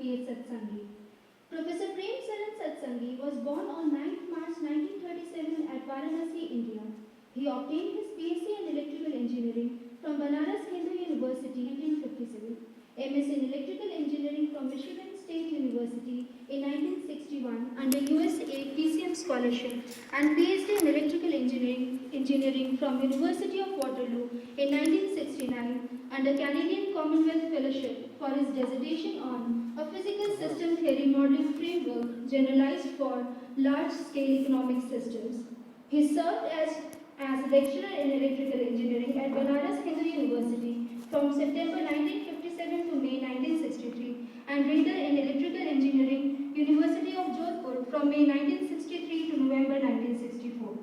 P.H. Satsangi. Professor Prem Saran Satsangi was born on 9th March 1937 at Varanasi, India. He obtained his BSc in Electrical Engineering from Banaras Hindu University in 1957, MS in Electrical Engineering from Michigan State University in 1961 under USA PCM scholarship, and PhD in Electrical Engineering from University of Waterloo in 1969 under Canadian Commonwealth Fellowship for his dissertation on a physical system theory modeling framework generalized for large-scale economic systems. He served as lecturer in electrical engineering at Banaras Hindu University from September 1957 to May 1963 and reader in electrical engineering, University of Jodhpur from May 1963 to November 1964.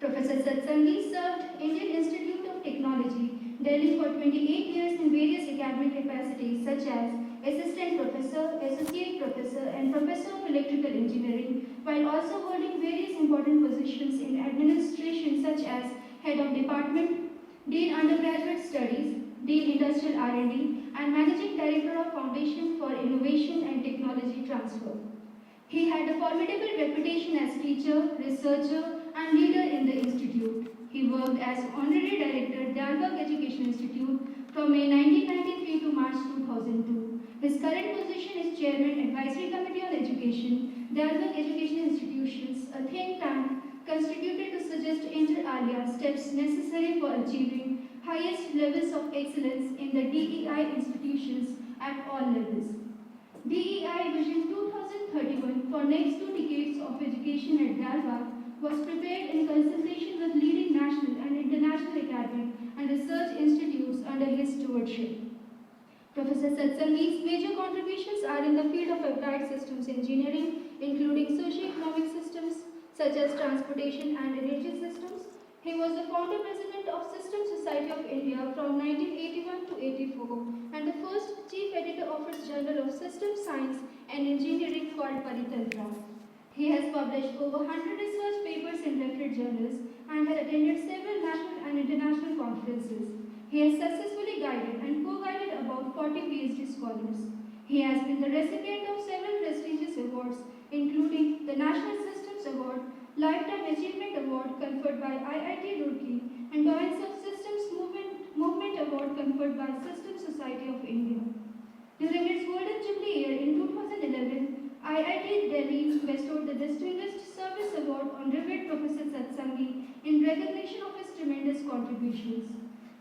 Professor Satsangi served Indian Institute of Technology, Delhi for 28 years in various academic capacities such as Assistant Professor, Associate Professor, and Professor of Electrical Engineering, while also holding various important positions in administration such as Head of Department, Dean Undergraduate Studies, Dean Industrial R&D, and Managing Director of Foundation for Innovation and Technology Transfer. He had a formidable reputation as teacher, researcher, and leader in the institute. He worked as Honorary Director, Dalberg Education Institute from May 1993 to March 2002. His current position is Chairman, Advisory Committee on Education, Dalberg Education Institutions, a think tank constituted to suggest inter alia steps necessary for achieving highest levels of excellence in the DEI institutions at all levels. DEI Vision 2031 for next 2 decades of education at Dalberg was prepared in consultation with leading national and international academic and research institutes under his stewardship. Professor Satsangi's major contributions are in the field of applied systems engineering, including socio-economic systems such as transportation and energy systems. He was the founder president of System Society of India from 1981 to 84 and the first chief editor of its Journal of System Science and Engineering called Paritantra. He has published over 100 research papers in referred journals and has attended several national and international conferences. He has successfully guided and co-guided about 40 PhD scholars. He has been the recipient of several prestigious awards, including the National Systems Award, Lifetime Achievement Award conferred by IIT Roorkee, and Doyens of Systems Movement Award conferred by System Society of India. During its Golden Jubilee year in 2011, IIT Delhi bestowed the Distinguished Service Award on Revered Professor Satsangi in recognition of his tremendous contributions.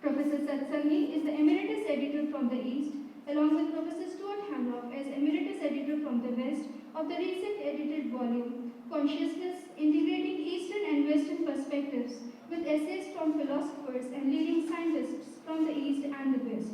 Professor Satsangi is the Emeritus Editor from the East, along with Professor Stuart Hamlock as Emeritus Editor from the West of the recent edited volume, Consciousness, Integrating Eastern and Western Perspectives, with essays from philosophers and leading scientists from the East and the West.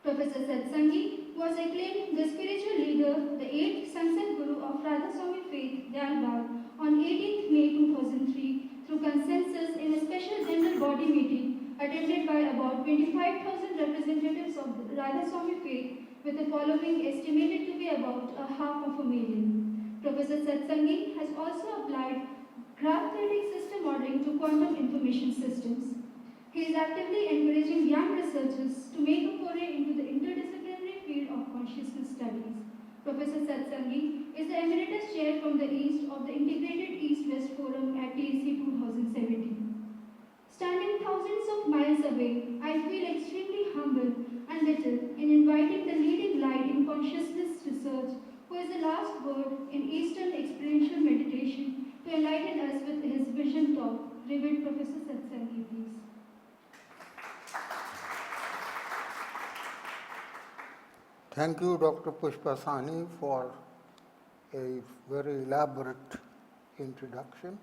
Professor Satsangi was acclaimed the spiritual leader, the 8th Sansan Guru of Radha Swami Faith, Dalbagh, on 18th May 2003 through consensus in a special general body meeting attended by about 25,000 representatives of the Radha Swami Faith, with the following estimated to be about 500,000. Professor Satsangi has also applied graph theoretic system modeling to quantum information systems. He is actively encouraging young researchers to make a foray into the interdisciplinary field of consciousness studies. Professor Satsangi is the Emeritus Chair from the East of the Integrated East-West Forum at TSC 2017. Standing thousands of miles away, I feel extremely humble and little in inviting the leading light in consciousness research, who is the last word in Eastern experiential meditation, to enlighten us with his vision talk. Revered Professor Satsangi, please. Thank you, Dr. Pushpasani, for a very elaborate introduction.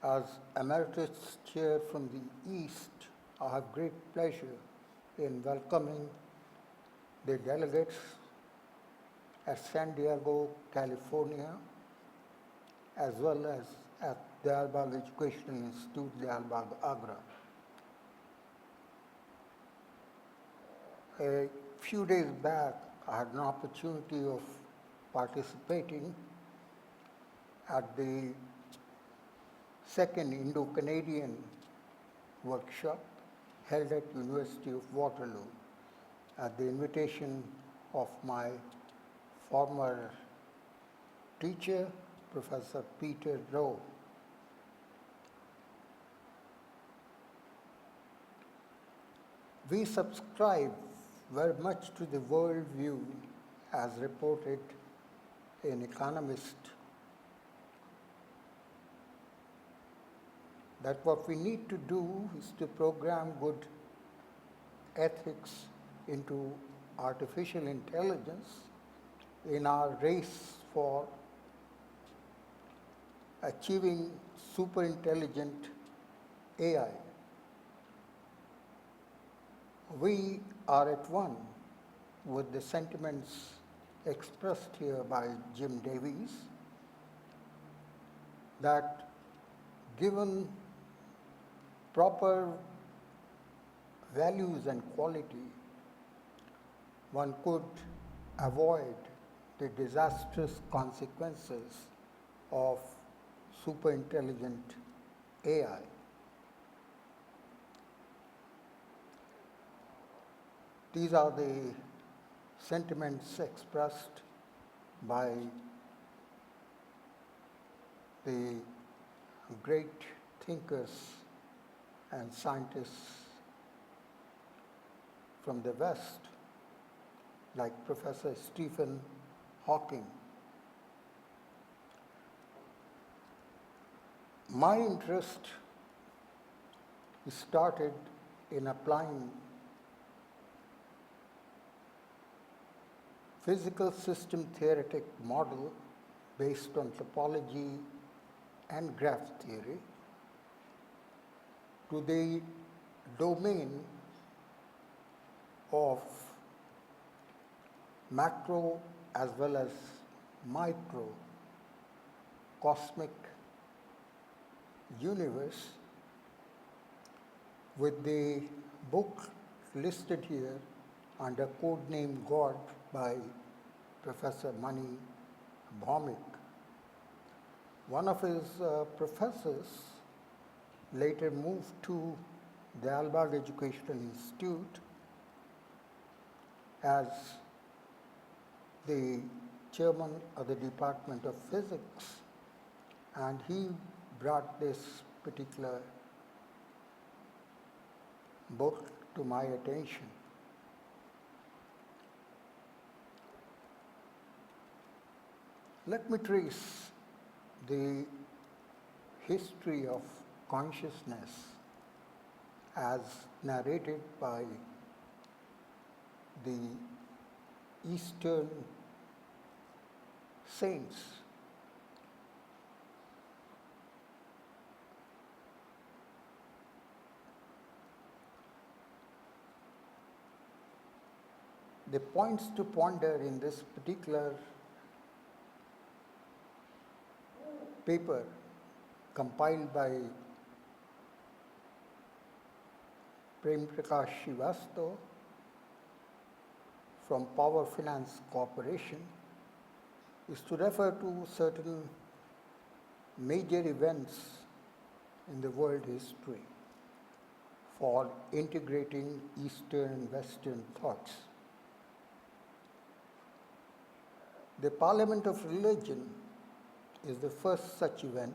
As Emeritus Chair from the East, I have great pleasure in welcoming the delegates at San Diego, California, as well as at Dalbagh Education Institute, Dalbagh, Agra. A few days back, I had an opportunity of participating at the second Indo-Canadian workshop held at University of Waterloo at the invitation of my former teacher, Professor Peter Rowe. We subscribe very much to the world view as reported in Economist, that what we need to do is to program good ethics into artificial intelligence in our race for achieving super intelligent AI. We are at one with the sentiments expressed here by Jim Davies that given proper values and quality, one could avoid the disastrous consequences of superintelligent AI. These are the sentiments expressed by the great thinkers and scientists from the West, like Professor Stephen Hawking. My interest started in applying physical system theoretic model based on topology and graph theory to the domain of macro as well as micro cosmic universe with the book listed here under code name God by Professor Mani Bhaumik. One of his professors later moved to the Albag Educational Institute as the chairman of the Department of Physics, and he brought this particular book to my attention. Let me trace the history of consciousness as narrated by the Eastern saints. The points to ponder in this particular paper compiled by Prem Prakash Srivastav from Power Finance Corporation is to refer to certain major events in the world history for integrating Eastern and Western thoughts. The Parliament of Religion is the first such event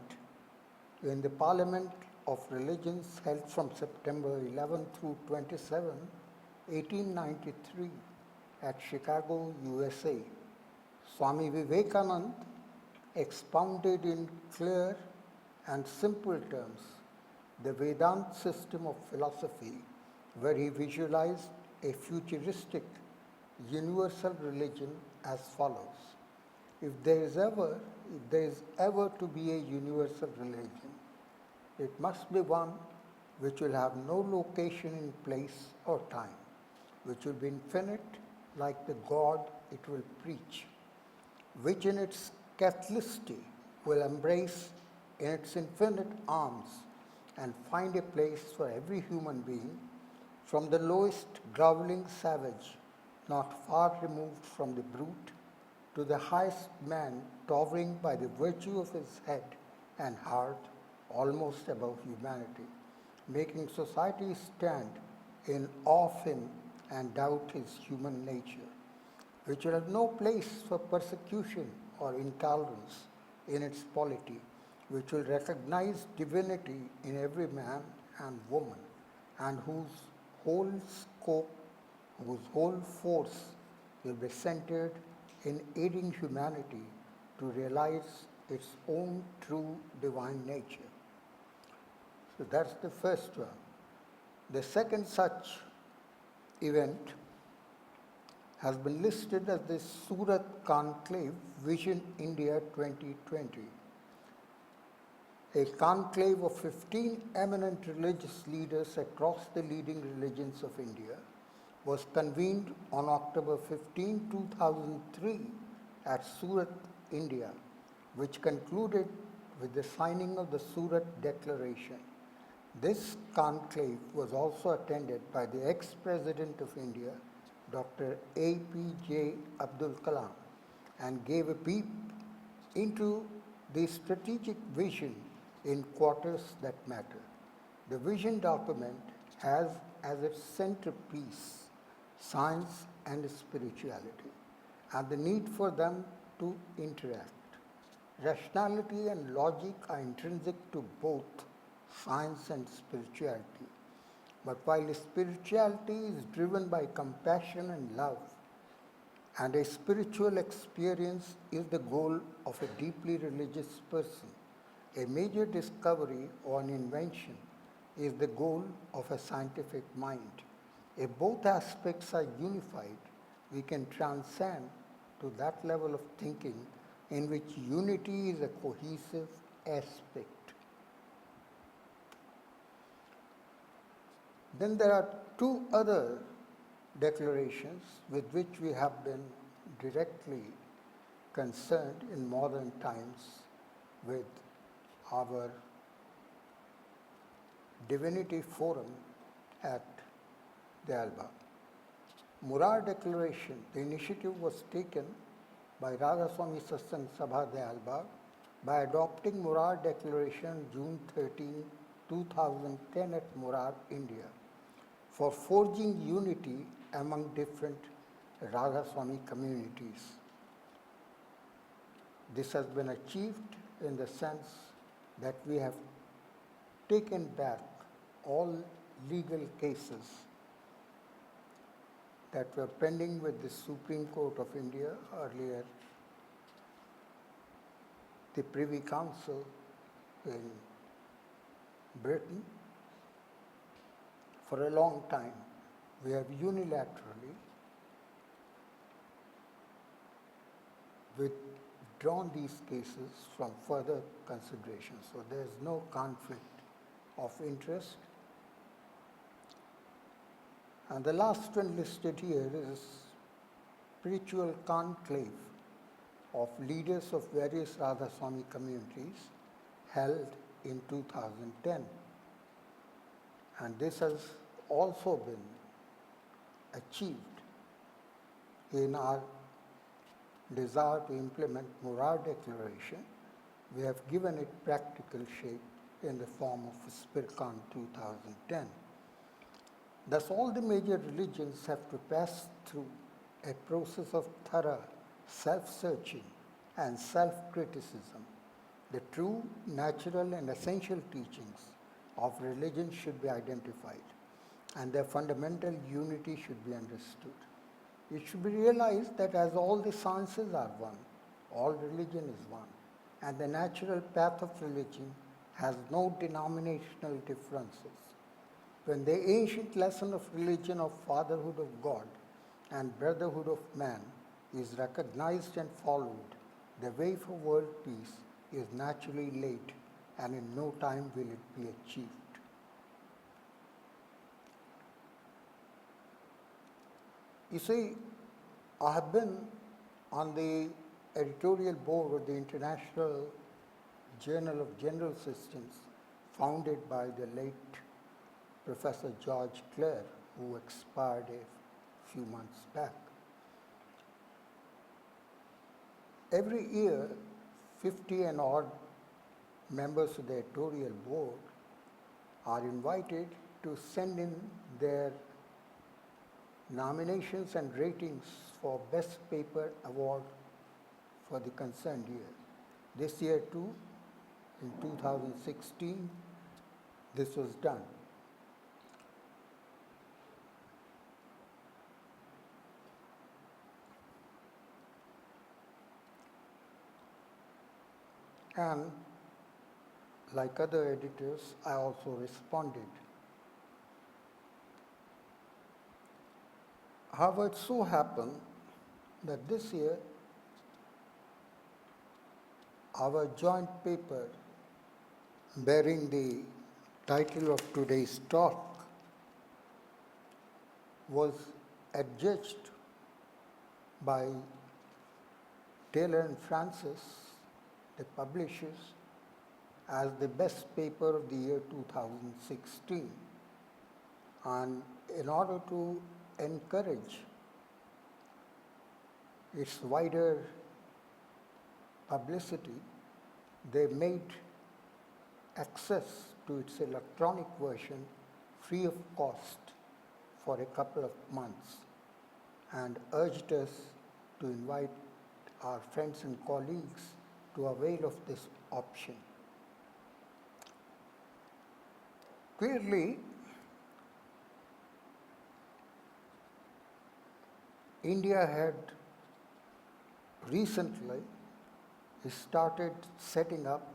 when the Parliament of Religions held from September 11 through 27, 1893 at Chicago, USA. Swami Vivekananda expounded in clear and simple terms the Vedanta system of philosophy, where he visualized a futuristic universal religion as follows. If there is ever to be a universal religion, it must be one which will have no location in place or time, which will be infinite like the God it will preach, which in its Catholicity will embrace in its infinite arms and find a place for every human being, from the lowest groveling savage, not far removed from the brute, to the highest man towering by the virtue of his head and heart almost above humanity, making society stand in awe of him and doubt his human nature. which will have no place for persecution or intolerance in its polity, which will recognize divinity in every man and woman, and whose whole scope, whose whole force will be centered in aiding humanity to realize its own true divine nature. So that's the first one. The second such event has been listed as the Surat Conclave Vision India 2020. A conclave of 15 eminent religious leaders across the leading religions of India was convened on October 15, 2003 at Surat, India, which concluded with the signing of the Surat Declaration. This conclave was also attended by the ex-President of India, Dr. APJ Abdul Kalam, and gave a peep into the strategic vision in quarters that matter. The vision document has as its centerpiece science and spirituality, and the need for them to interact. Rationality and logic are intrinsic to both science and spirituality. But while spirituality is driven by compassion and love, and a spiritual experience is the goal of a deeply religious person, a major discovery or an invention is the goal of a scientific mind. If both aspects are unified, we can transcend to that level of thinking in which unity is a cohesive aspect. Then there are two other declarations with which we have been directly concerned in modern times with our Divinity Forum at the Alba. Murar Declaration, the initiative was taken by Radhaswami Satsang Sabha de Alba by adopting Murar Declaration June 13, 2010 at Murar, India, for forging unity among different Radhaswami communities. This has been achieved in the sense that we have taken back all legal cases that were pending with the Supreme Court of India earlier. The Privy Council in Britain, for a long time, we have unilaterally withdrawn these cases from further consideration. So there is no conflict of interest. And the last one listed here is spiritual conclave of leaders of various Radhaswami communities held in 2010. And this has also been achieved in our desire to implement Murar Declaration. We have given it practical shape in the form of SPIRCON 2010. Thus, all the major religions have to pass through a process of thorough self-searching and self-criticism. The true, natural, and essential teachings of religion should be identified, and their fundamental unity should be understood. It should be realized that as all the sciences are one, all religion is one, and the natural path of religion has no denominational differences. When the ancient lesson of religion of fatherhood of God and brotherhood of man is recognized and followed, the way for world peace is naturally laid, and in no time will it be achieved. You see, I have been on the editorial board of the International Journal of General Systems, founded by the late Professor George Clare, who expired a few months back. Every year, 50 and odd members of the editorial board are invited to send in their nominations and ratings for Best Paper Award for the concerned year. This year too, in 2016, this was done. And like other editors, I also responded. However, it so happened that this year, our joint paper bearing the title of today's talk was adjudged by Taylor and Francis, the publishers, as the best paper of the year 2016. And in order to encourage its wider publicity, they made access to its electronic version free of cost for a couple of months and urged us to invite our friends and colleagues to avail of this option. Clearly, India had recently started setting up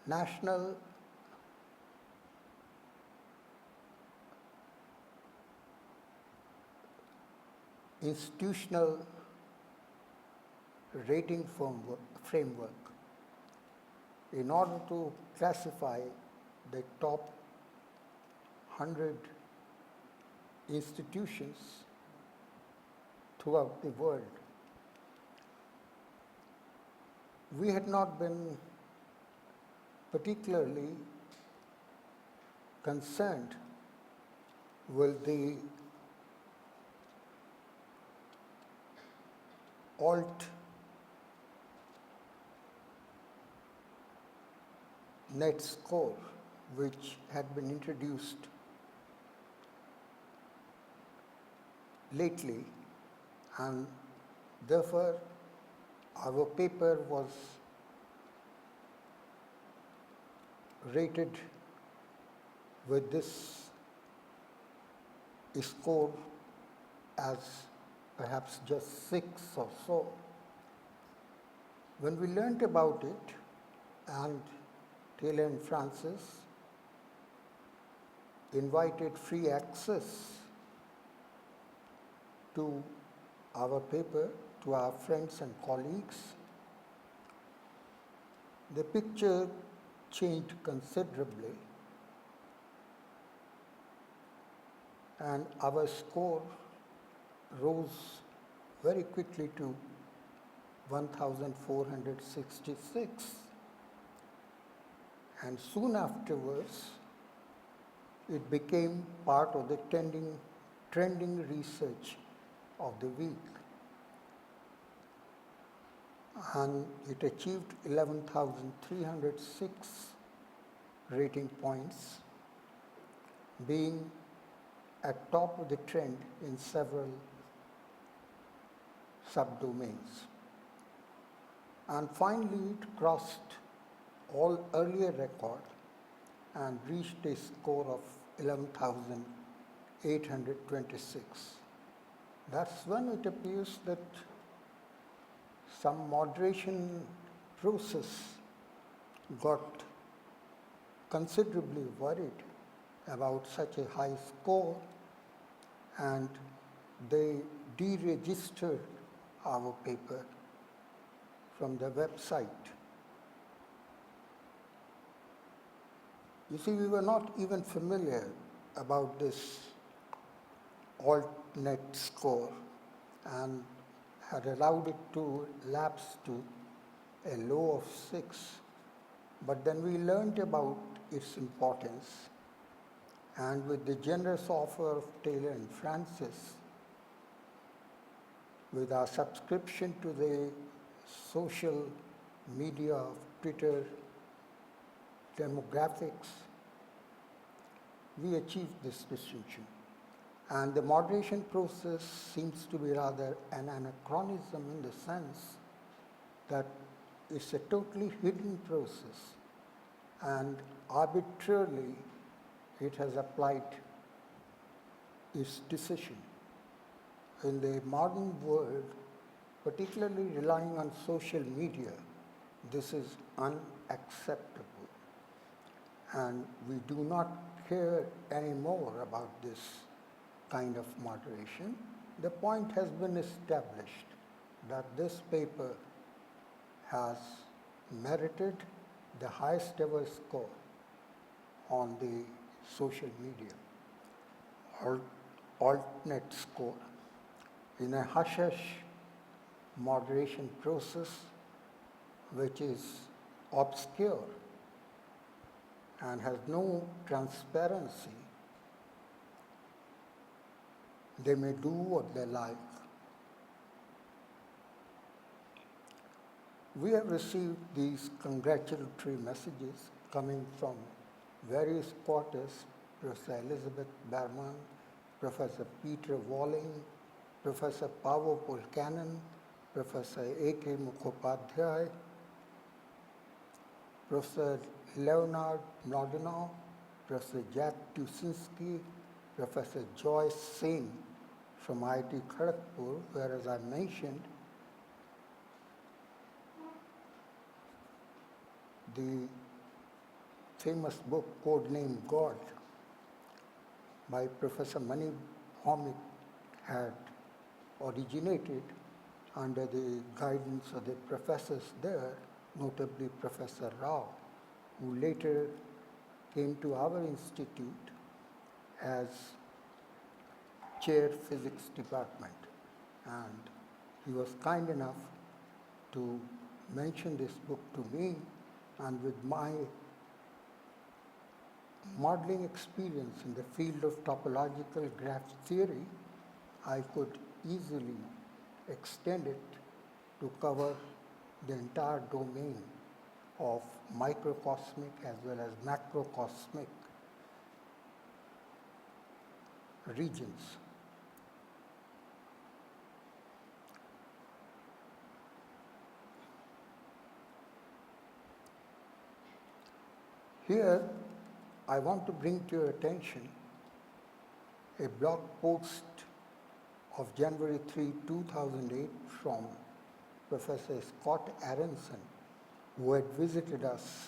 national institutional rating framework in order to classify the top 100 institutions throughout the world. We had not been particularly concerned with the alt net score, which had been introduced lately, and therefore our paper was rated with this score as perhaps just 6 or so. When we learnt about it, and Taylor and Francis invited free access to our paper to our friends and colleagues, the picture changed considerably, and our score rose very quickly to 1,466. And soon afterwards, it became part of the trending research of the week. And it achieved 11,306 rating points, being at top of the trend in several subdomains. And finally, it crossed all earlier record and reached a score of 11,826. That's when it appears that some moderation process got considerably worried about such a high score, and they deregistered our paper from the website. You see, we were not even familiar about this alt-net score and had allowed it to lapse to a low of 6. But then we learned about its importance, and with the generous offer of Taylor and Francis, with our subscription to the social media of Twitter demographics, we achieved this distinction. And the moderation process seems to be rather an anachronism in the sense that it's a totally hidden process and arbitrarily it has applied its decision. In the modern world, particularly relying on social media, this is unacceptable. And we do not care anymore about this kind of moderation. The point has been established that this paper has merited the highest ever score on the social media, alternate score. In a hush-hush moderation process which is obscure and has no transparency, they may do what they like. We have received these congratulatory messages coming from various quarters: Professor Elizabeth Berman, Professor Peter Walling, Professor Paavo Polkanen, Professor A.K. Mukhopadhyay, Professor Leonard Mlodinow, Professor Jack Tucson, Professor Joyce Singh from IIT Kharagpur, where, as I mentioned, the famous book Codename God by Professor Mani Bhaumik had originated under the guidance of the professors there, notably Professor Rao, who later came to our institute as chair physics department. And he was kind enough to mention this book to me, and with my modeling experience in the field of topological graph theory, I could easily extend it to cover the entire domain of microcosmic as well as macrocosmic regions. Here, I want to bring to your attention a blog post of January 3, 2008 from Professor Scott Aronson, who had visited us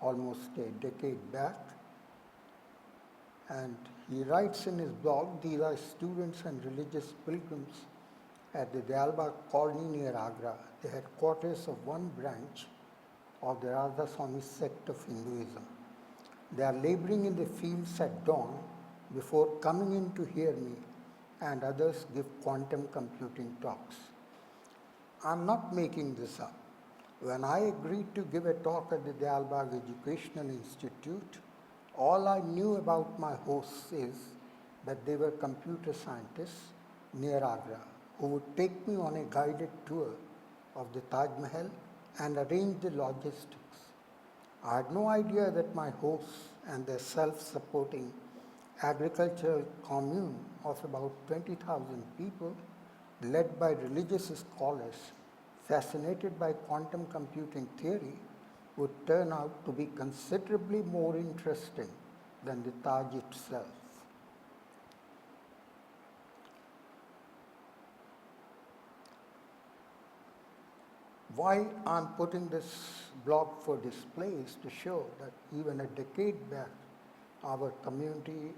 almost a decade back. And he writes in his blog, these are students and religious pilgrims at the Dalbagh colony near Agra, the headquarters of one branch of the Radha Swami sect of Hinduism. They are laboring in the fields at dawn before coming in to hear me and others give quantum computing talks. I'm not making this up. When I agreed to give a talk at the Dalbagh Educational Institute, all I knew about my hosts is that they were computer scientists near Agra who would take me on a guided tour of the Taj Mahal and arrange the logistics. I had no idea that my hosts and their self-supporting agricultural commune of about 20,000 people, led by religious scholars fascinated by quantum computing theory, would turn out to be considerably more interesting than the Taj itself. Why I'm putting this blog for display is to show that even a decade back, our community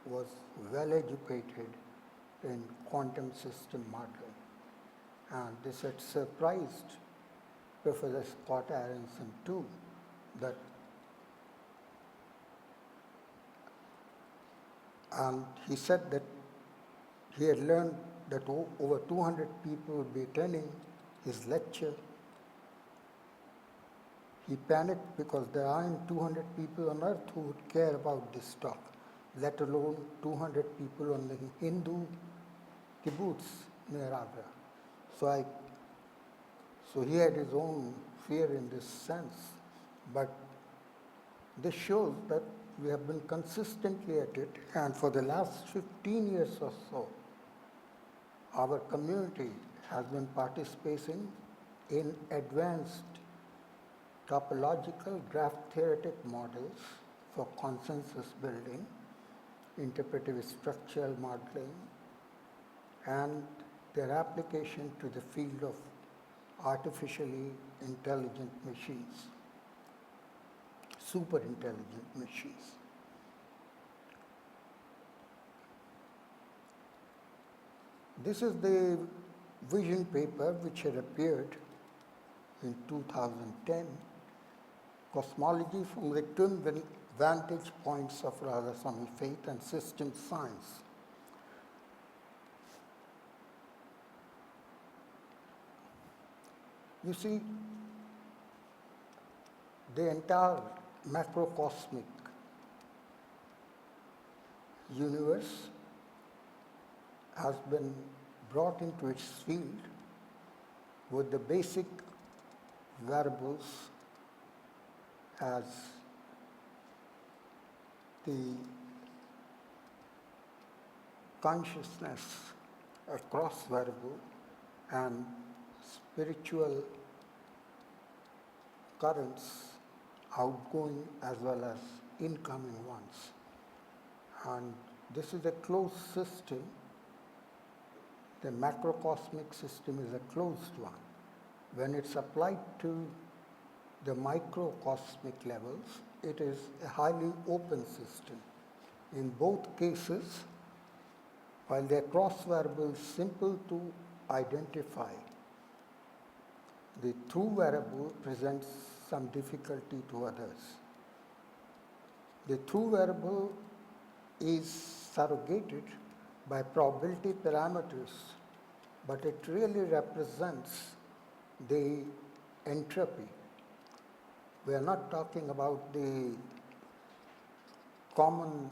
was well educated in quantum system modeling. And this had surprised Professor Scott Aronson too, that and he said that he had learned that over 200 people would be attending his lecture. He panicked because there aren't 200 people on earth who would care about this talk, let alone 200 people on the Hindu kibbutz near Agra. So he had his own fear in this sense, but this shows that we have been consistently at it, and for the last 15 years or so, our community has been participating in advanced topological graph theoretic models for consensus building, interpretive structural modeling, and their application to the field of artificially intelligent machines, super intelligent machines. This is the vision paper which had appeared in 2010, Cosmology from the Twin Vantage Points of Radharswami Faith and System Science. You see, the entire macrocosmic universe has been brought into its field with the basic variables as the consciousness across variable and spiritual currents, outgoing as well as incoming ones. And this is a closed system. The macrocosmic system is a closed one. When it's applied to the microcosmic levels, it is a highly open system. In both cases, while the cross variable is simple to identify, the true variable presents some difficulty to others. The true variable is surrogated by probability parameters, but it really represents the entropy. We are not talking about the common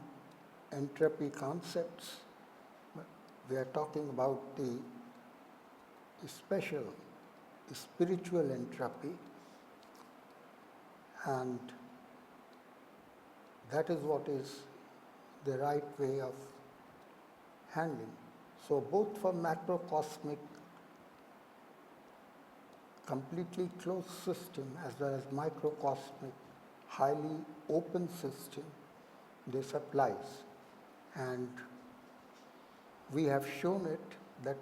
entropy concepts, but we are talking about the special spiritual entropy, and that is what is the right way of handling. So both for macrocosmic completely closed system as well as microcosmic highly open system, this applies. And we have shown it that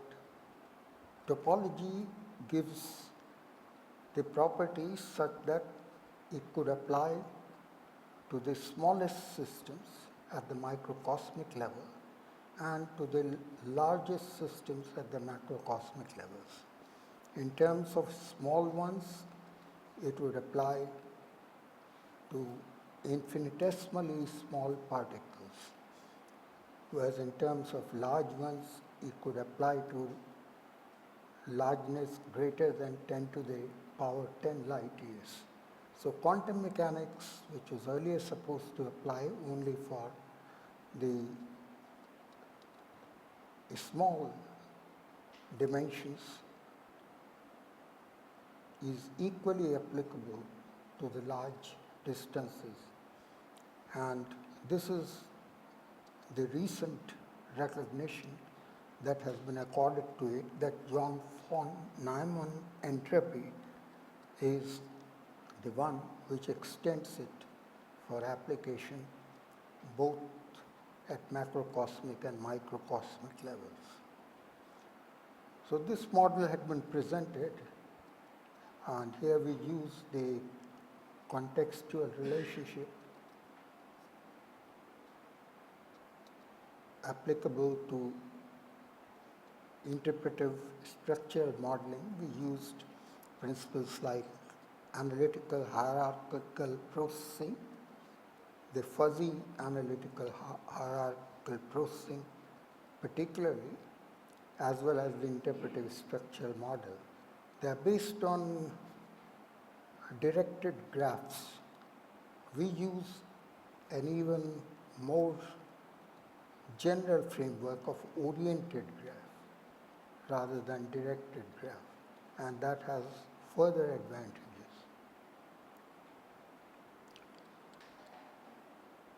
topology gives the properties such that it could apply to the smallest systems at the microcosmic level and to the largest systems at the macrocosmic levels. In terms of small ones, it would apply to infinitesimally small particles, whereas in terms of large ones, it could apply to largeness greater than 10 to the power 10 light years. So quantum mechanics, which was earlier supposed to apply only for the small dimensions, is equally applicable to the large distances. And this is the recent recognition that has been accorded to it, that John von Neumann entropy is the one which extends it for application both at macrocosmic and microcosmic levels. So this model had been presented, and here we use the contextual relationship applicable to interpretive structural modeling. We used principles like analytical hierarchical processing, the fuzzy analytical hierarchical processing particularly, as well as the interpretive structural model. They are based on directed graphs. We use an even more general framework of oriented graph rather than directed graph, and that has further advantages.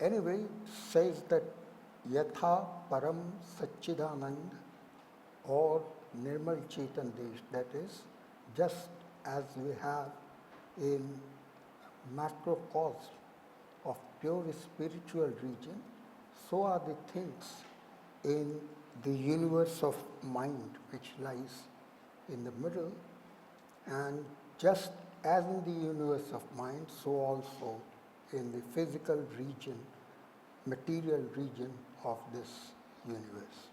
Anyway, says that Yatha Param Satchidanand or Nirmal Chetan Desh, that is, just as we have in macrocosm of pure spiritual region, so are the things in the universe of mind which lies in the middle, and just as in the universe of mind, so also in the physical region, material region of this universe.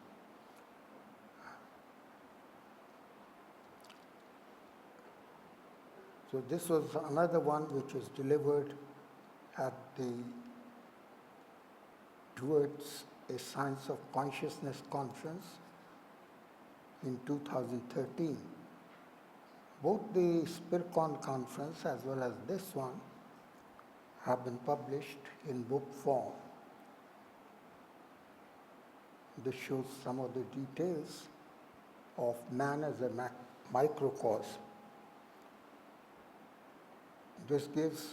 So this was another one which was delivered at the towards a Science of Consciousness conference in 2013. Both the SPIRCon conference as well as this one have been published in book form. This shows some of the details of man as a microcosm. This gives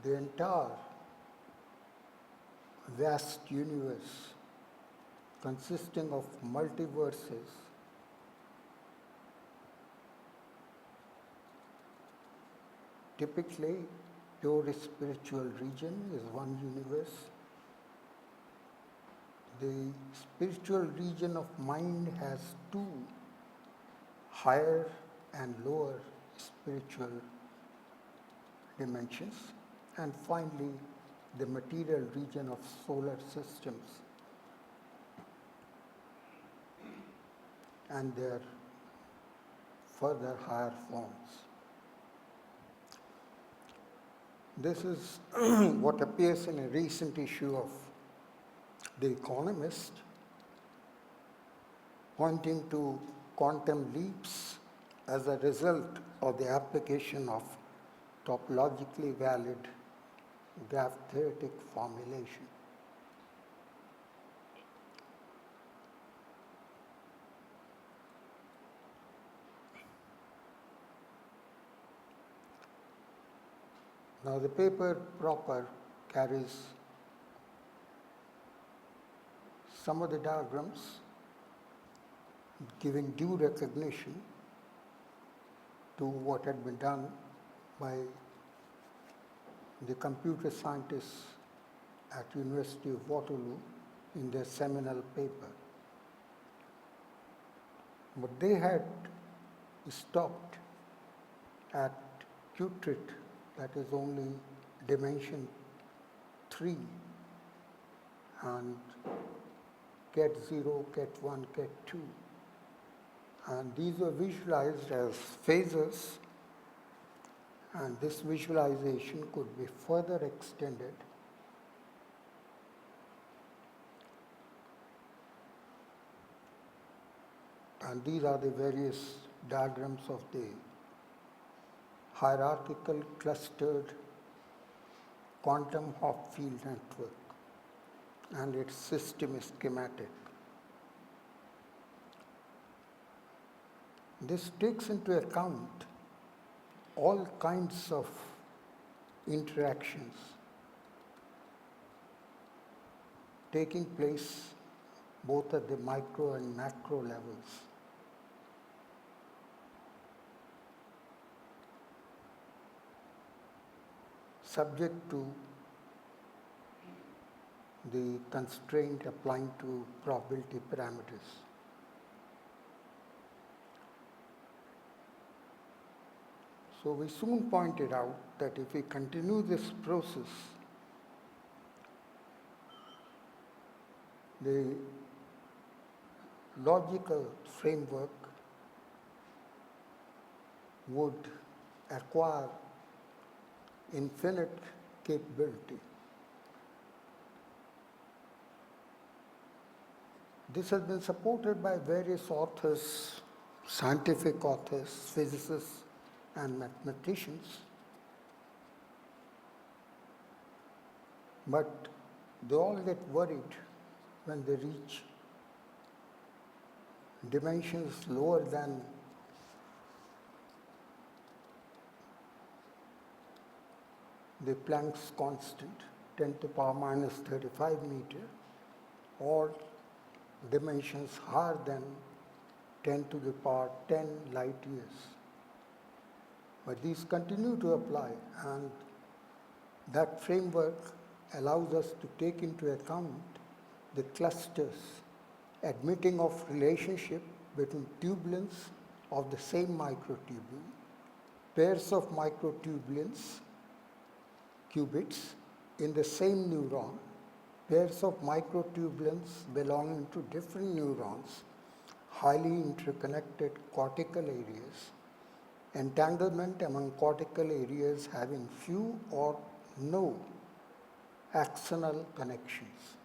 the entire vast universe consisting of multiverses. Typically, pure spiritual region is one universe. The spiritual region of mind has two higher and lower spiritual dimensions, and finally the material region of solar systems and their further higher forms. This is what appears in a recent issue of The Economist, pointing to quantum leaps as a result of the application of topologically valid graph-theoretic formulation. Now the paper proper carries some of the diagrams giving due recognition to what had been done by the computer scientists at University of Waterloo in their seminal paper. But they had stopped at qubit, that is only dimension 3, and ket 0, ket 1, ket 2. And these were visualized as phasors, and this visualization could be further extended and these are the various diagrams of the hierarchical clustered quantum Hopf field network, and its system is schematic. This takes into account all kinds of interactions taking place both at the micro and macro levels. Subject to the constraint applying to probability parameters. So we soon pointed out that if we continue this process, the logical framework would acquire infinite capability. This has been supported by various authors, scientific authors, physicists, and mathematicians, but they all get worried when they reach dimensions lower than the Planck's constant. 10 to the power minus 35 meter, or dimensions higher than 10 to the power 10 light years. But these continue to apply, and that framework allows us to take into account the clusters admitting of relationship between tubulins of the same microtubule, pairs of microtubulins, qubits, in the same neuron, pairs of microtubulins belonging to different neurons, highly interconnected cortical areas, entanglement among cortical areas having few or no axonal connections.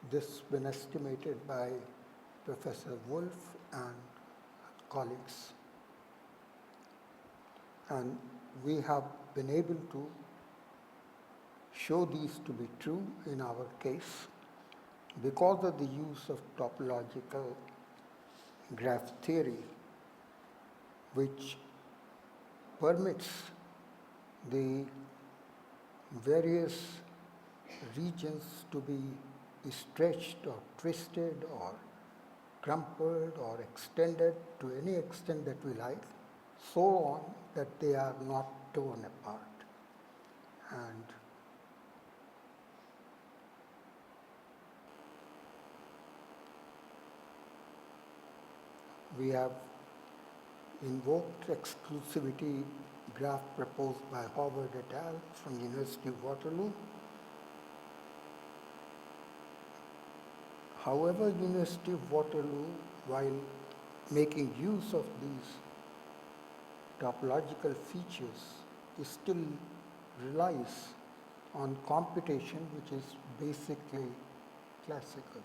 This has been estimated by Professor Wolf and colleagues. And we have been able to show these to be true in our case because of the use of topological graph theory, which permits the various regions to be stretched or twisted or crumpled or extended to any extent that we like, so on that they are not torn apart. And we have invoked exclusivity graph proposed by Howard et al. From University of Waterloo. However, University of Waterloo, while making use of these topological features, still relies on computation which is basically classical.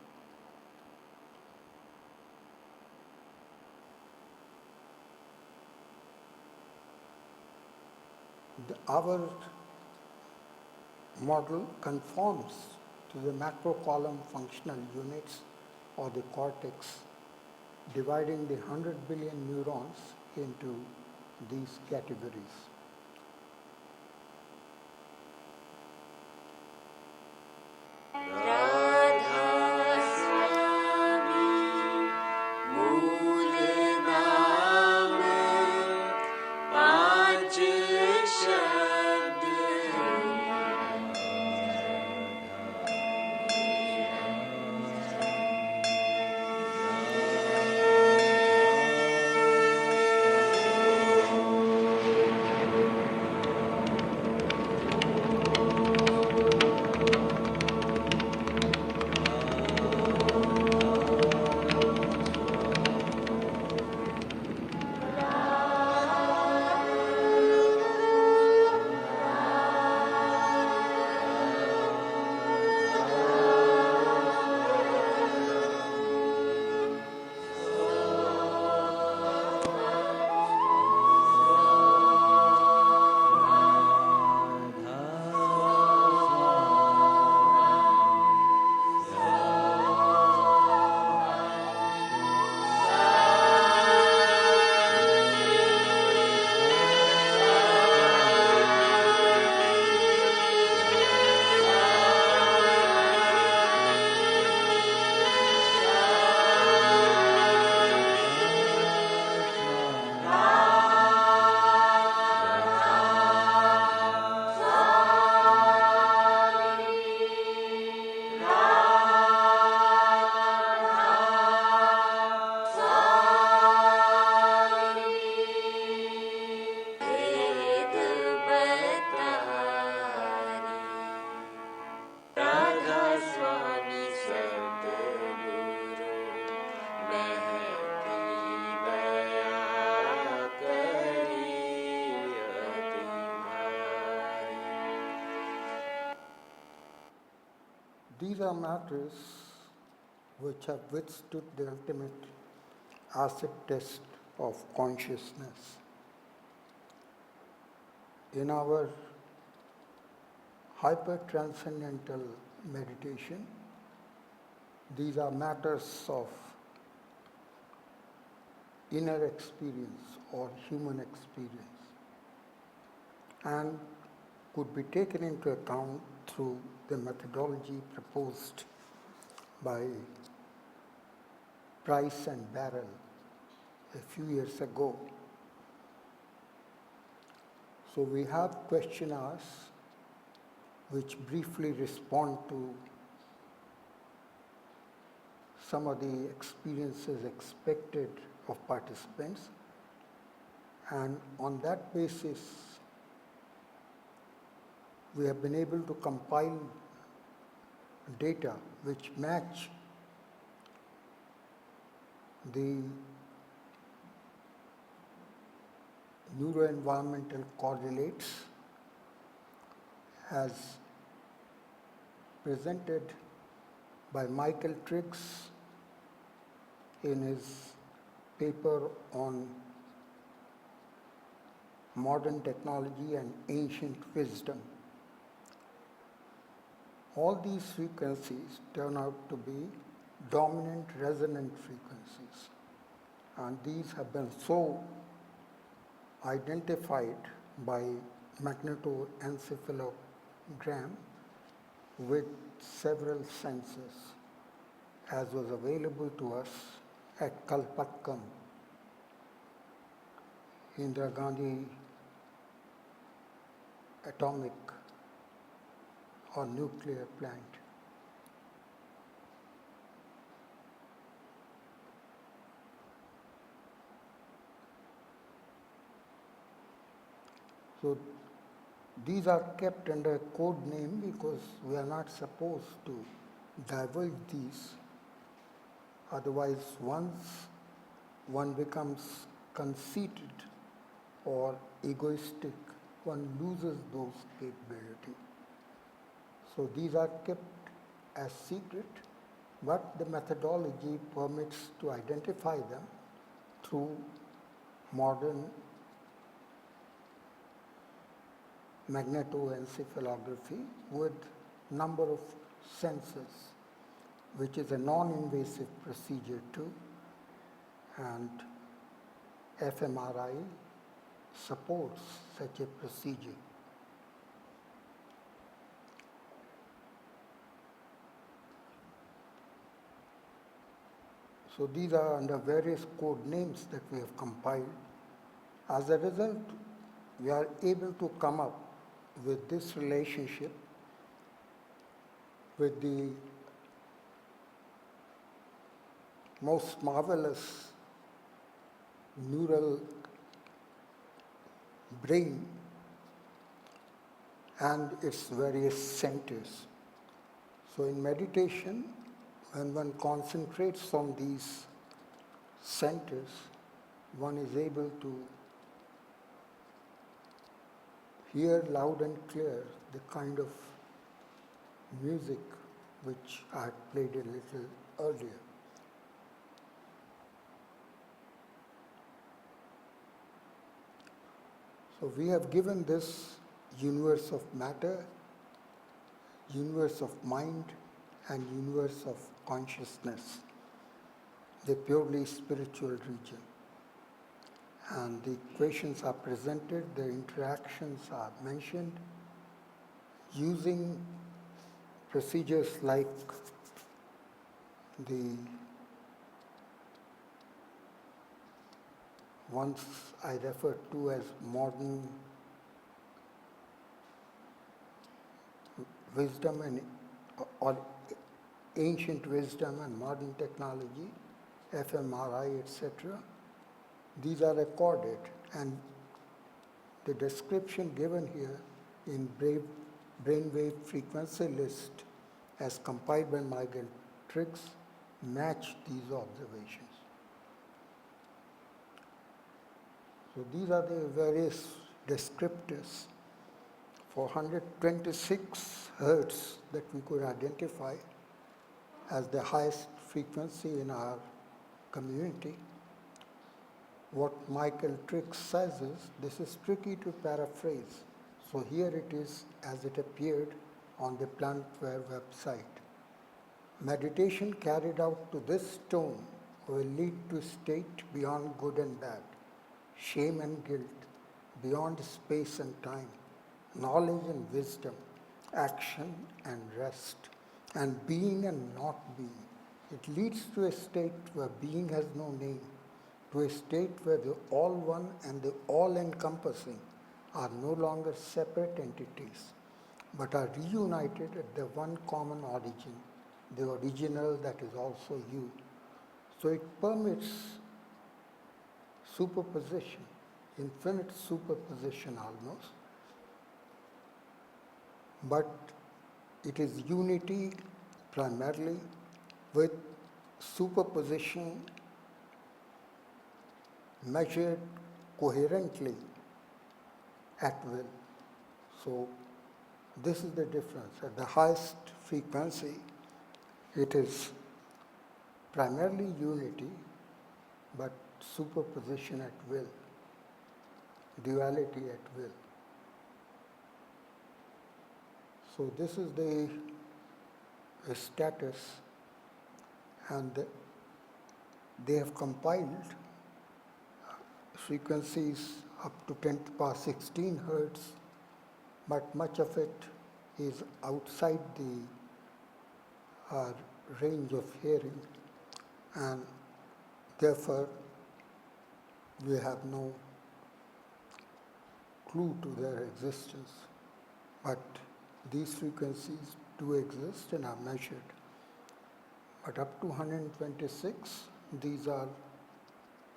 Our model conforms to the macro column functional units or the cortex, dividing the 100 billion neurons into these categories. These are matters which have withstood the ultimate acid test of consciousness. In our hyper-transcendental meditation, these are matters of inner experience or human experience and could be taken into account through the methodology proposed by Price and Barrel a few years ago. So we have questionnaires which briefly respond to some of the experiences expected of participants, and on that basis we have been able to compile data which match the neuroenvironmental correlates as presented by Michael Triggs in his paper on modern technology and ancient wisdom. All these frequencies turn out to be dominant resonant frequencies, and these have been so identified by magnetoencephalogram with several sensors, as was available to us at Kalpakkam, Indira Gandhi atomic or nuclear plant. So these are kept under a code name because we are not supposed to divulge these. Otherwise, once one becomes conceited or egoistic, one loses those capabilities. So these are kept as secret, but the methodology permits to identify them through modern magnetoencephalography with number of sensors, which is a non-invasive procedure too, and fMRI supports such a procedure. So these are under various code names that we have compiled. As a result, we are able to come up with this relationship with the most marvelous neural brain and its various centers. So in meditation, when one concentrates on these centers, one is able to hear loud and clear the kind of music which I had played a little earlier. So we have given this universe of matter, universe of mind, and universe of consciousness, the purely spiritual region. And the equations are presented, the interactions are mentioned, using procedures like the ones I refer to as modern wisdom and or ancient wisdom and modern technology, fMRI, etc. These are recorded, and the description given here in brainwave frequency list as compiled by Michael Triggs match these observations. So these are the various descriptors for 126 hertz that we could identify as the highest frequency in our community. What Michael Triggs says is, this is tricky to paraphrase. So here it is as it appeared on the Planetware website. Meditation carried out to this tone will lead to state beyond good and bad, shame and guilt, beyond space and time, knowledge and wisdom, action and rest, and being and not being. It leads to a state where being has no name, to a state where the all one and the all encompassing are no longer separate entities, but are reunited at the one common origin, the original that is also you. So it permits superposition, infinite superposition almost, but it is unity primarily with superposition measured coherently at will. So this is the difference. At the highest frequency, it is primarily unity, but superposition at will, duality at will. So this is the status, and they have compiled frequencies up to 10 to the power 16 hertz, but much of it is outside the range of hearing, and therefore we have no clue to their existence. But these frequencies do exist and are measured. But up to 126, these are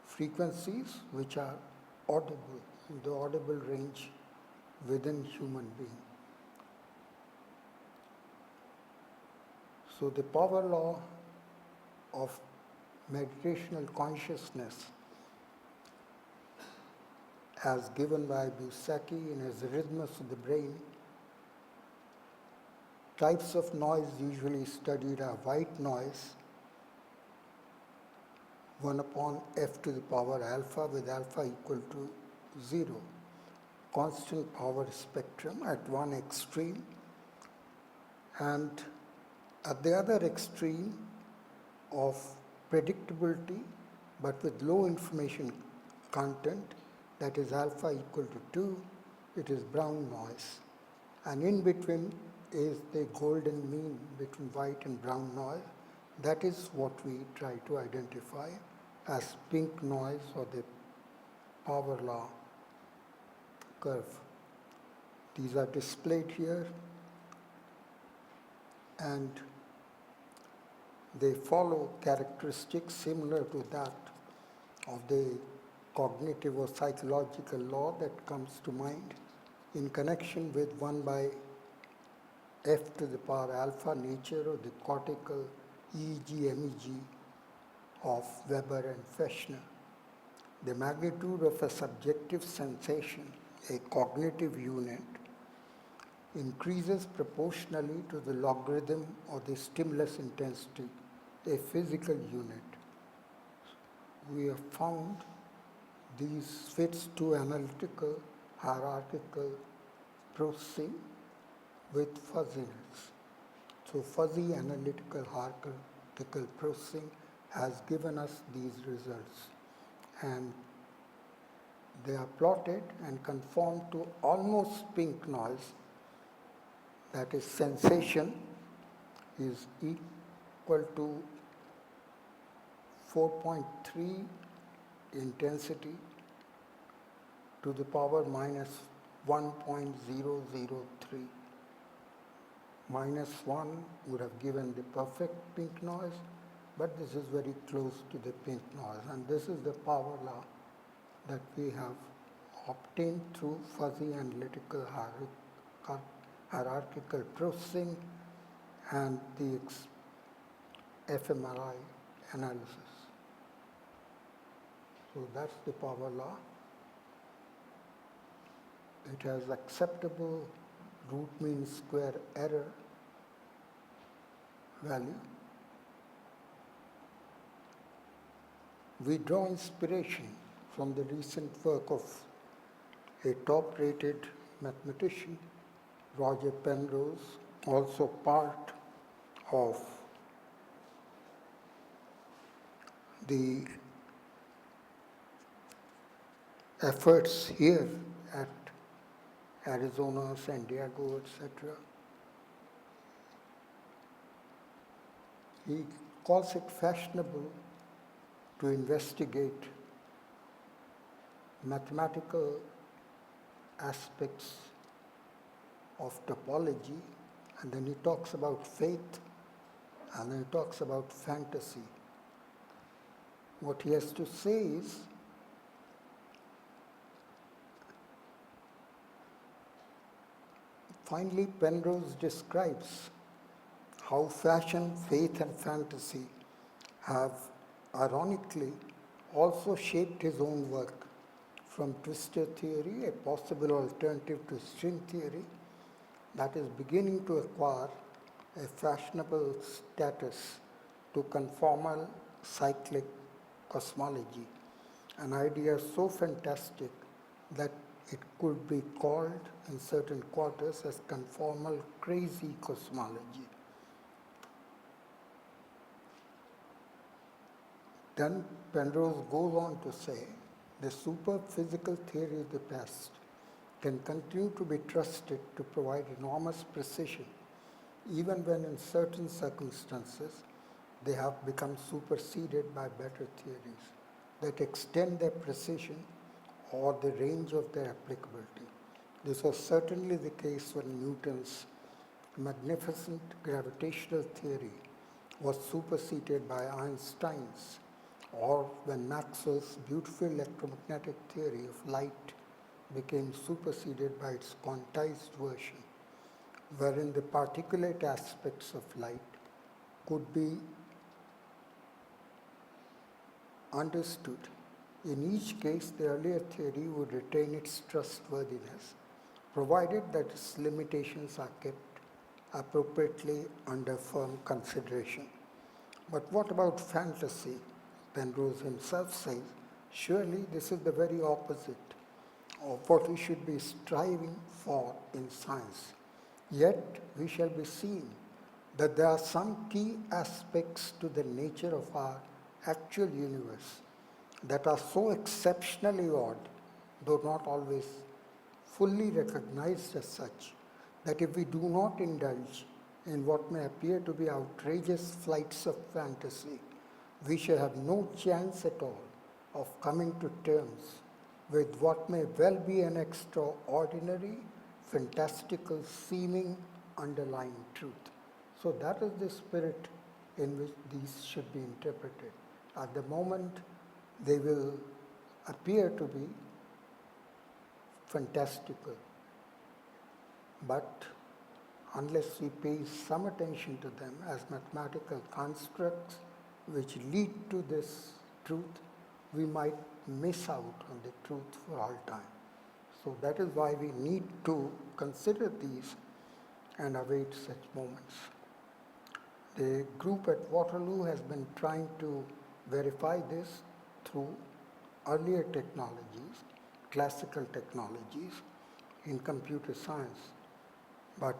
frequencies which are audible, in the audible range within human being. So the power law of meditational consciousness, as given by Busacki in his Rhythms of the Brain, types of noise usually studied are white noise, 1 upon f to the power alpha with alpha equal to 0, constant power spectrum at one extreme, and at the other extreme of predictability but with low information content, that is alpha equal to 2, it is brown noise. And in between is the golden mean between white and brown noise. That is what we try to identify as pink noise or the power law curve. These are displayed here, and they follow characteristics similar to that of the cognitive or psychological law that comes to mind in connection with 1 by f to the power alpha nature of the cortical EEG-MEG of Weber and Fechner. The magnitude of a subjective sensation, a cognitive unit, increases proportionally to the logarithm of the stimulus intensity, a physical unit. We have found these fits to analytical, hierarchical processing with fuzziness. So fuzzy analytical hierarchical processing has given us these results, and they are plotted and conform to almost pink noise, that is sensation is equal to 4.3 intensity to the power minus 1.003. Minus 1 would have given the perfect pink noise, but this is very close to the pink noise, and this is the power law that we have obtained through fuzzy analytical hierarchical processing and the fMRI analysis. So that's the power law. It has acceptable root mean square error value. We draw inspiration from the recent work of a top-rated mathematician, Roger Penrose, also part of the efforts here at Arizona, San Diego, etc., He calls it fashionable to investigate mathematical aspects of topology, and then he talks about faith, and then he talks about fantasy. What he has to say is, finally, Penrose describes how fashion, faith, and fantasy have ironically also shaped his own work, from twistor theory, a possible alternative to string theory, that is beginning to acquire a fashionable status, to conformal cyclic cosmology, an idea so fantastic that it could be called in certain quarters as conformal crazy cosmology. Then Penrose goes on to say, the superphysical theory of the past can continue to be trusted to provide enormous precision, even when in certain circumstances they have become superseded by better theories that extend their precision or the range of their applicability. This was certainly the case when Newton's magnificent gravitational theory was superseded by Einstein's, or when Maxwell's beautiful electromagnetic theory of light became superseded by its quantized version, wherein the particulate aspects of light could be understood. In each case, the earlier theory would retain its trustworthiness, provided that its limitations are kept appropriately under firm consideration. But what about fantasy? Penrose himself says, surely this is the very opposite of what we should be striving for in science. Yet we shall be seeing that there are some key aspects to the nature of our actual universe that are so exceptionally odd, though not always fully recognized as such, that if we do not indulge in what may appear to be outrageous flights of fantasy, we shall have no chance at all of coming to terms with what may well be an extraordinary, fantastical seeming underlying truth. So that is the spirit in which these should be interpreted. At the moment, they will appear to be fantastical, but unless we pay some attention to them as mathematical constructs which lead to this truth, we might miss out on the truth for all time. So that is why we need to consider these and await such moments. The group at Waterloo has been trying to verify this through earlier technologies, classical technologies in computer science. But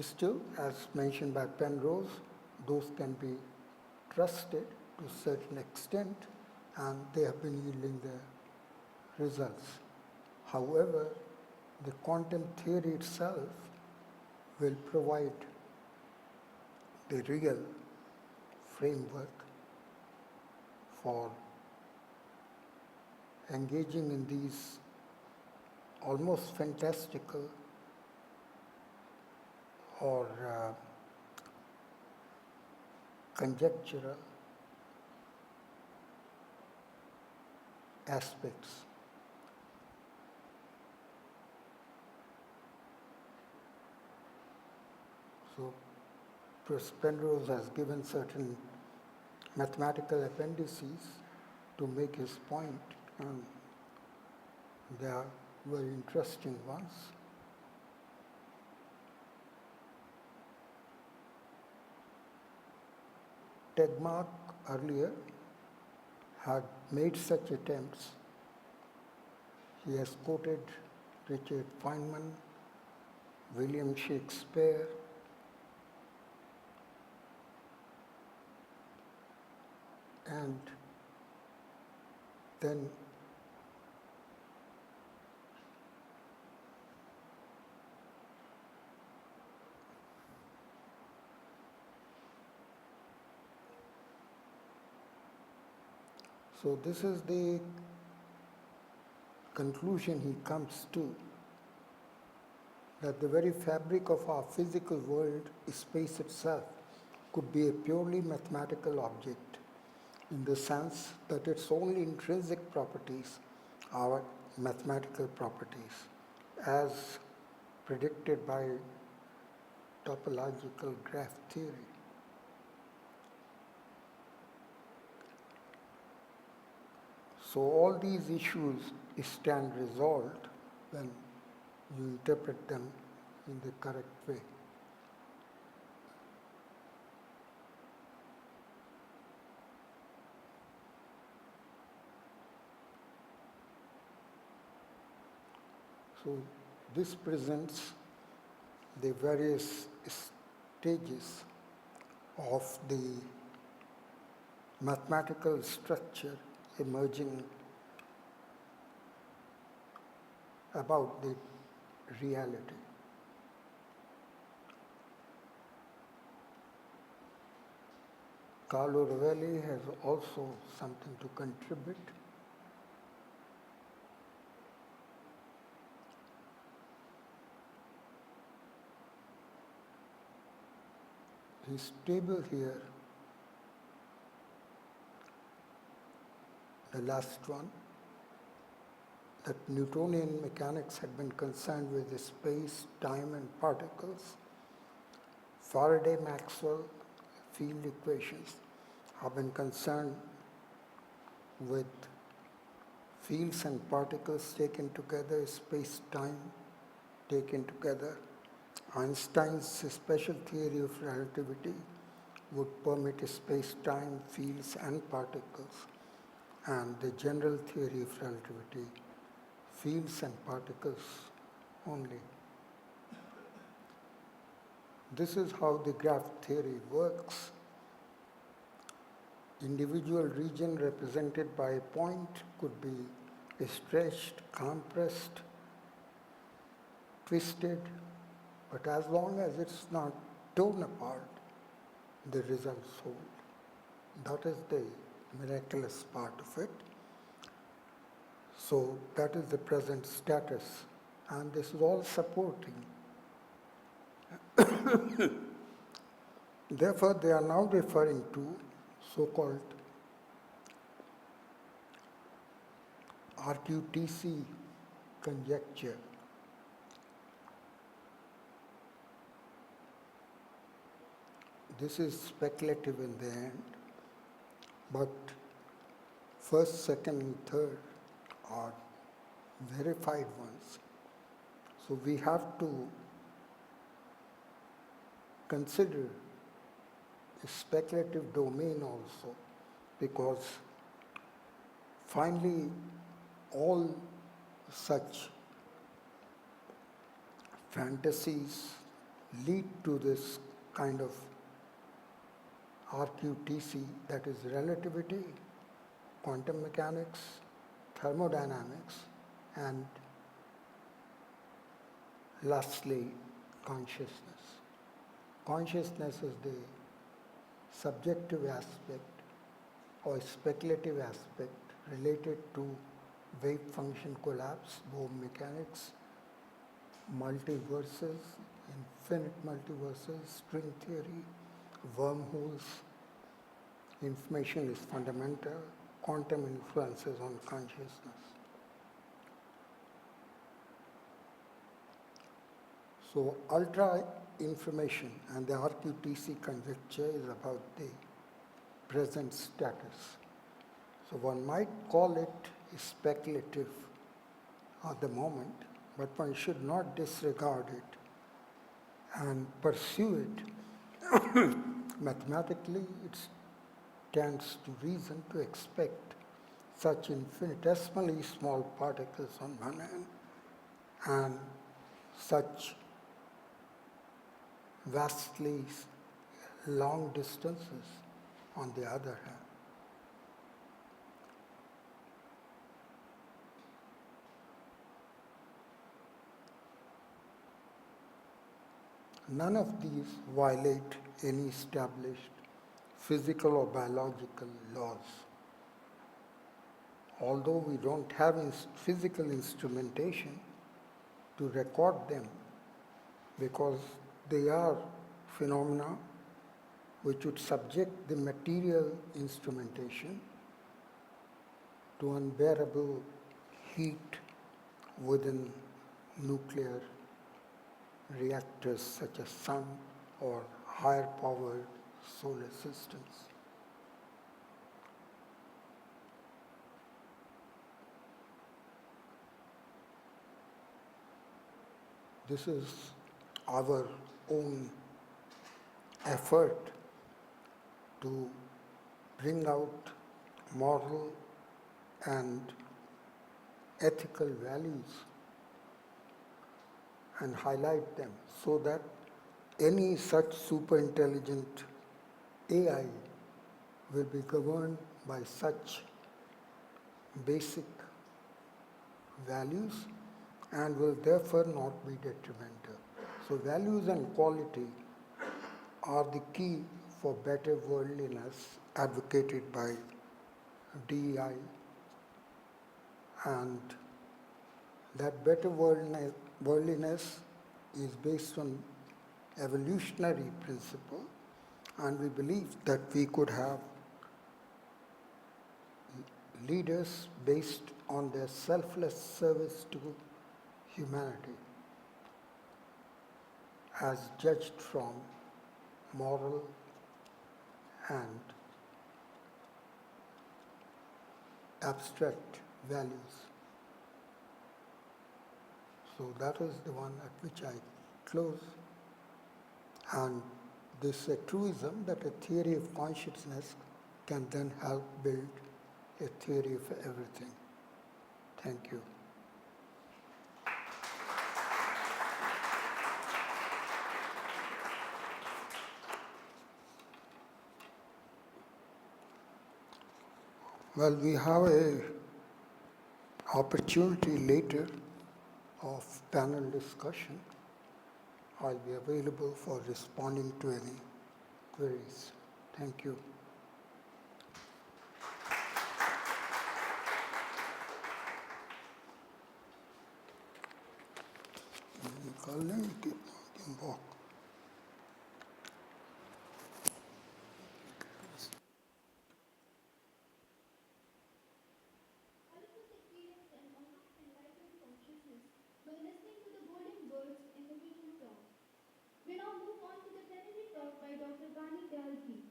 still, as mentioned by Penrose, those can be trusted to a certain extent, and they have been yielding their results. However, the quantum theory itself will provide the real framework for engaging in these almost fantastical or conjectural aspects. So Penrose has given certain mathematical appendices to make his point, and they are very interesting ones. Tegmark earlier had made such attempts. He has quoted Richard Feynman, William Shakespeare, and then So this is the conclusion he comes to, that the very fabric of our physical world, space itself, could be a purely mathematical object in the sense that its only intrinsic properties are mathematical properties as predicted by topological graph theory. So all these issues stand resolved when you interpret them in the correct way. So this presents the various stages of the mathematical structure emerging about the reality. Carlo Rovelli has also something to contribute. His table here, the last one, that Newtonian mechanics had been concerned with the space, time, and particles. Faraday-Maxwell field equations have been concerned with fields and particles taken together, space-time taken together. Einstein's special theory of relativity would permit space-time, fields, and particles, and the general theory of relativity, fields and particles only. This is how the graph theory works. Individual region represented by a point could be stretched, compressed, twisted, but as long as it's not torn apart, the results hold. That is the miraculous part of it. So that is the present status, and this is all supporting. Therefore, they are now referring to so-called RQTC conjecture. This is speculative in the end, but first, second, and third are verified ones. So we have to consider a speculative domain also, because finally all such fantasies lead to this kind of RQTC, that is relativity, quantum mechanics, thermodynamics, and lastly, consciousness. Consciousness is the subjective aspect or speculative aspect related to wave function collapse, Bohr mechanics, multiverses, infinite multiverses, string theory, wormholes, information is fundamental, quantum influences on consciousness. So ultra information and the RQTC conjecture is about the present status. So one might call it speculative at the moment, but one should not disregard it and pursue it. Mathematically, it stands to reason to expect such infinitesimally small particles on one hand and such vastly long distances on the other hand. None of these violate any established physical or biological laws. although we don't have physical instrumentation to record them, because they are phenomena which would subject the material instrumentation to unbearable heat within nuclear reactors such as sun or higher powered solar systems. This is our own effort to bring out moral and ethical values and highlight them so that any such super intelligent AI will be governed by such basic values and will therefore not be detrimental. So values and quality are the key for better worldliness advocated by DEI, and that better worldliness is based on evolutionary principle, and we believe that we could have leaders based on their selfless service to humanity as judged from moral and abstract values. So that is the one at which I close. And this truism that a theory of consciousness can then help build a theory of everything. Thank you. Well, we have a opportunity later of panel discussion. I'll be available for responding to any queries. Thank you. All of us experience an almost enlightened consciousness by listening to the golden words in the vision talk. We now move on to the plenary talk by Dr. Bani Dalvi.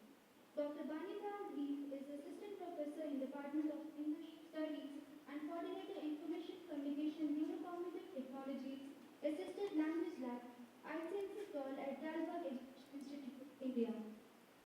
Dr. Bani Dalvi is Assistant Professor in Department of English Studies and Coordinator Information Communication Neurocognitive Technologies, Assisted Language Lab, ICNC Toll at Dalberg Institute, India.